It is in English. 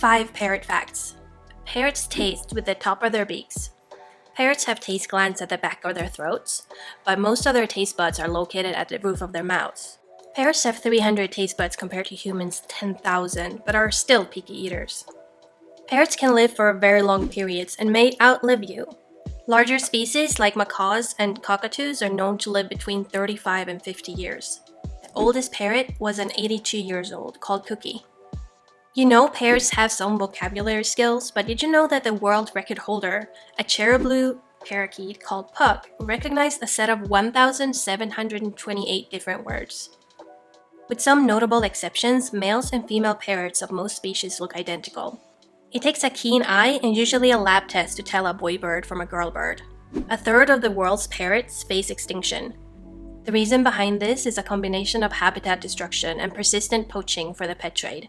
5 parrot facts. Parrots taste with the top of their beaks. Parrots have taste glands at the back of their throats, but most of their taste buds are located at the roof of their mouths. Parrots have 300 taste buds compared to humans' 10,000, but are still picky eaters. Parrots can live for very long periods and may outlive you. Larger species like macaws and cockatoos are known to live between 35 and 50 years. The oldest parrot was an 82 years old, called Cookie. You know parrots have some vocabulary skills, but did you know that the world record holder, a cherry-blue parakeet called Puck, recognized a set of 1,728 different words? With some notable exceptions, males and female parrots of most species look identical. It takes a keen eye and usually a lab test to tell a boy bird from a girl bird. A third of the world's parrots face extinction. The reason behind this is a combination of habitat destruction and persistent poaching for the pet trade.